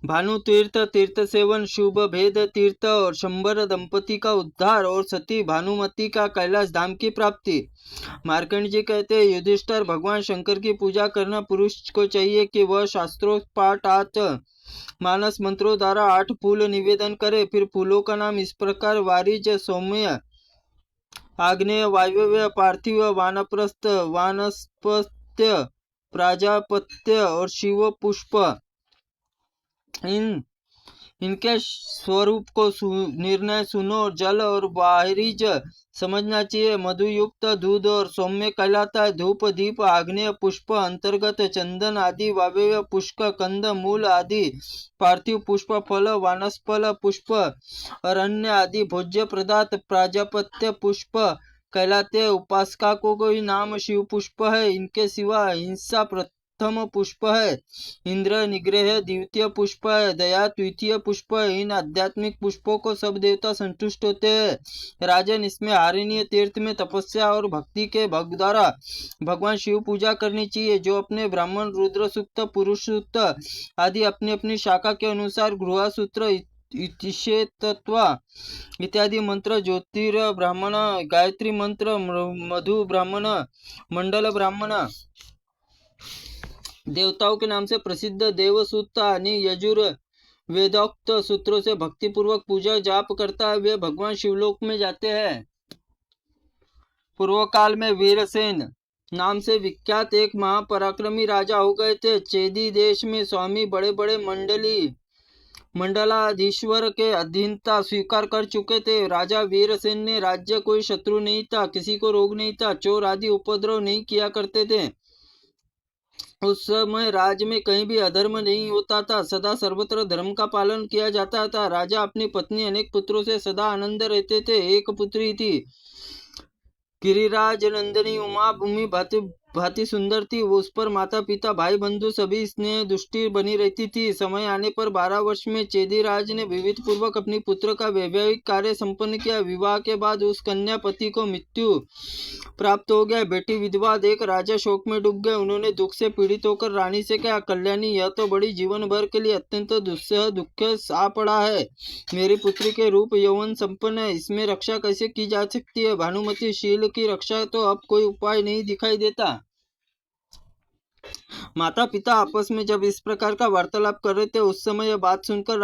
भानु तीर्थ, तीर्थ सेवन, शुभ भेद तीर्थ और शंबर दंपति का उद्धार और सती भानुमति का कैलाश धाम की प्राप्ति। मार्कंड जी कहते हैं, युधिष्ठिर, भगवान शंकर की पूजा करना पुरुष को चाहिए कि वह शास्त्रोपाठ मानस मंत्रों द्वारा 8 फूल निवेदन करे। फिर फूलों का नाम इस प्रकार: वारिज, सौम्य, आग्नेय, वायव्य, पार्थिव, वानप्रस्थ, वानस्पत्य, प्राजापत्य और शिव पुष्प। इनके स्वरूप को निर्णय सुनो। जल और वारिज समझना चाहिए। मधुयुक्त दूध और सौम्य कहलाता है। धूप, दीप, आग्नेय पुष्प अंतर्गत, चंदन आदि वायव्य पुष्प, कंद मूल आदि पार्थिव पुष्प, फल वानस्पल पुष्प और अन्य आदि भोज्य पदार्थ प्राजापत्य पुष्प कहलाते। उपासका को कोई नाम शिव पुष्प है। इनके सिवा हिंसा प्रथम पुष्प है, इंद्र निग्रह द्वितीय पुष्प है, दया तृतीय पुष्प है। इन आध्यात्मिक पुष्पों को सब देवता संतुष्ट होते हैं। राजन, इसमें आरण्य तीर्थ में तपस्या और भक्ति के भग द्वारा भगवान शिव पूजा करनी चाहिए। जो अपने ब्राह्मण, रुद्र सूक्त, पुरुष सूक्त आदि अपनी अपनी शाखा के अनुसार गृह सूत्र, तत्व इत्यादि मंत्र, ज्योतिर ब्राह्मण, गायत्री मंत्र, मधु ब्राह्मण, मंडल ब्राह्मण, देवताओं के नाम से प्रसिद्ध देवसूत आणि यजुर वेदोक्त सूत्रों से भक्ति पूर्वक पूजा जाप करता है, वे भगवान शिवलोक में जाते हैं। पूर्व काल में वीरसेन नाम से विख्यात एक महापराक्रमी राजा हो गए थे। चेदी देश में स्वामी बड़े बड़े मंडलाधीश्वर के अधीनता स्वीकार कर चुके थे। राजा वीरसेन ने राज्य कोई शत्रु नहीं था, किसी को रोग नहीं था, चोर आदि उपद्रव नहीं किया करते थे। उस समय राज्य में कहीं भी अधर्म नहीं होता था, सदा सर्वत्र धर्म का पालन किया जाता था। राजा अपनी पत्नी अनेक पुत्रों से सदा आनंद रहते थे। एक पुत्री थी, गिरिराज नंदिनी उमा, भूमि भांति सुंदर थी। वो उस पर माता पिता भाई बंधु सभी स्नेह दृष्टि बनी रहती थी। समय आने पर 12 वर्ष में चेदीराज ने विविध पूर्वक अपनी पुत्र का वैवाहिक कार्य संपन्न किया। विवाह के बाद उस कन्या पति को मृत्यु प्राप्त हो गया। बेटी विधवा देख राजा शोक में डूब गए। उन्होंने दुख से पीड़ित होकर रानी से कहा, कल्याणी, यह तो बड़ी जीवन भर के लिए अत्यंत दुस्सह दुख आ पड़ा है। मेरी पुत्री के रूप यौवन संपन्न है, इसमें रक्षा कैसे की जा सकती है? भानुमति, शील की रक्षा तो अब कोई उपाय नहीं दिखाई देता। माता पिता आपस में जब इस प्रकार का वार्तालाप कर रहे थे, उस समय यह बात सुनकर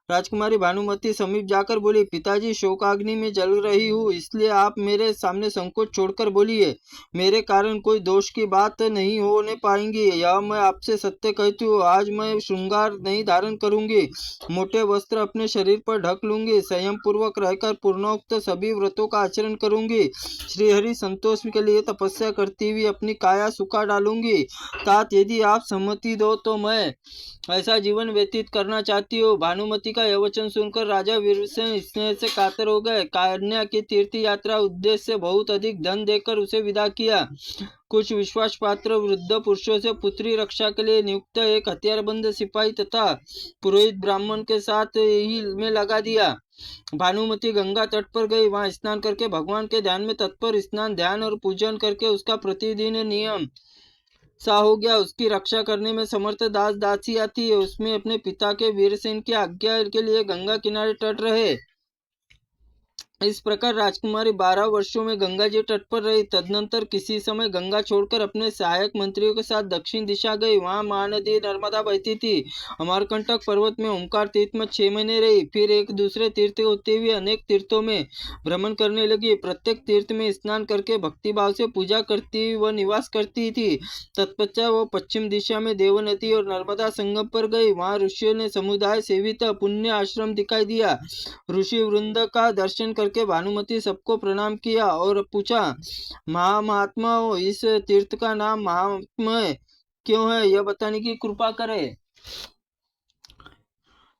राजकुमारी भानुमति समीप जाकर बोली, पिताजी, शोकाग्नि में जल रही हूँ, इसलिए आप मेरे सामने संकोच छोड़कर बोलिए। मेरे कारण कोई दोष की बात नहीं होने पाएंगी। यह मैं आपसे सत्य कहती हूँ। आज मैं श्रृंगार नहीं धारण करूंगी, मोटे वस्त्र अपने शरीर पर ढक लूंगी, संयम पूर्वक रहकर पूर्णोक्त सभी व्रतों का आचरण करूंगी। श्रीहरि संतोष के लिए तपस्या करती हुई अपनी काया सुखा डालूंगी। तात, यदि आप सम्मति दो तो मैं ऐसा जीवन व्यतीत करना चाहती हूँ। भानुमति का यह वचन सुनकर राजा वीरसेन स्नेह से कातर हो गए। कन्या की तीर्थ यात्रा उद्देश्य से बहुत अधिक धन देकर उसे विदा किया। कुछ विश्वास पात्र वृद्ध पुरुषों से पुत्री रक्षा के लिए नियुक्त एक हथियारबंद सिपाही तथा पुरोहित ब्राह्मण के साथ ही में लगा दिया। भानुमति गंगा तट पर गई। वहां स्नान करके भगवान के ध्यान में तत्पर, स्नान ध्यान और पूजन करके उसका प्रतिदिन नियम सा हो गया। उसकी रक्षा करने में समर्थ दास दासियां थी। उसमें अपने पिता के वीरसेन की आज्ञा के लिए गंगा किनारे तट रहे। इस प्रकार राजकुमारी 12 वर्षों में गंगा जी तट पर रही। तदनंतर किसी समय गंगा छोड़कर अपने सहायक मंत्रियों के साथ दक्षिण दिशा गई। वहां महानदी नर्मदा बहती थी। अमरकंटक पर्वत में ओंकार तीर्थ में 6 महीने रही। फिर एक दूसरे तीर्थ होते हुए अनेक तीर्थों में भ्रमण करने लगी। प्रत्येक तीर्थ में स्नान करके भक्तिभाव से पूजा करती हुई वह निवास करती थी। तत्पश्चात वह पश्चिम दिशा में देव नदी और नर्मदा संगम पर गई। वहां ऋषियों ने समुदाय सेवित पुण्य आश्रम दिखाई दिया। ऋषि वृंद का दर्शन करके भानुमति सबको प्रणाम किया और पूछा, महात्माओं, इस तीर्थ का नाम महात्म्य क्यों है, यह बताने की कृपा करे।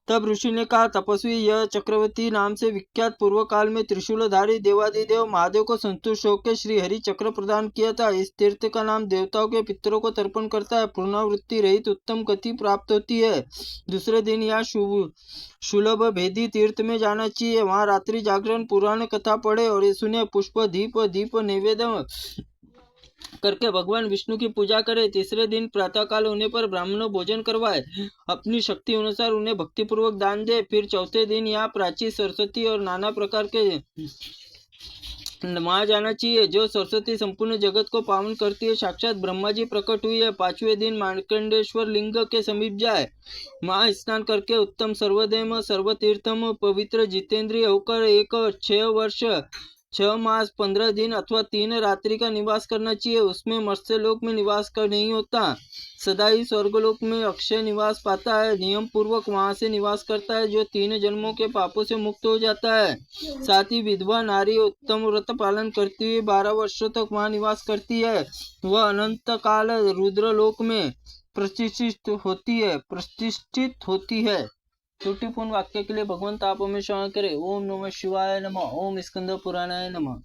तब ऋषि ने कहा, तपस्वी, यह चक्रवर्ती नाम से विख्यात पूर्व काल में त्रिशूलधारी देवादिदेव महादेव को संतुष्ट होकर श्री हरि चक्र प्रदान किया था। इस तीर्थ का नाम देवताओं के पितरों को तर्पण करता है। पुनरावृत्ति रहित उत्तम गति प्राप्त होती है। दूसरे दिन यहाँ सुलभ भेदी तीर्थ में जाना चाहिए। वहां रात्रि जागरण, पुराण कथा पढ़े और सुने। पुष्प दीप नैवेद्य करके भगवान विष्णु की पूजा करे। तीसरे दिन प्रातःकाल होने पर ब्राह्मणों भोजन करवाए, अपनी शक्ति अनुसार उन्हें भक्तिपूर्वक दान दे। फिर चौथे दिन यहाँ प्राची, सरस्वती और नाना प्रकार के माँ जाना चाहिए। जो सरस्वती संपूर्ण जगत को पावन करती है, साक्षात ब्रह्मा जी प्रकट हुई है। पांचवें दिन मार्कंडेश्वर लिंग के समीप जाए, माँ स्नान करके उत्तम सर्वदेव सर्वतीर्थम पवित्र जितेंद्रिय होकर 6 वर्ष 6 मास 15 दिन अथवा 3 रात्रि का निवास करना चाहिए। उसमें मत्स्य लोक में निवास कर नहीं होता, सदा ही स्वर्गलोक में अक्षय निवास पाता है। नियम पूर्वक वहां से निवास करता है, जो 3 जन्मों के पापों से मुक्त हो जाता है। साथ ही विधवा नारी उत्तम व्रत पालन करती हुई 12 वर्षों तक वहां निवास करती है। वह अनंत काल रुद्रलोक में प्रतिष्ठित होती है। त्रुटिपूर्ण वाक्य के लिए भगवंत आप हमें क्षमा करें। ओम नमः शिवाय नमः। ओम स्कंद पुराणाय नमः।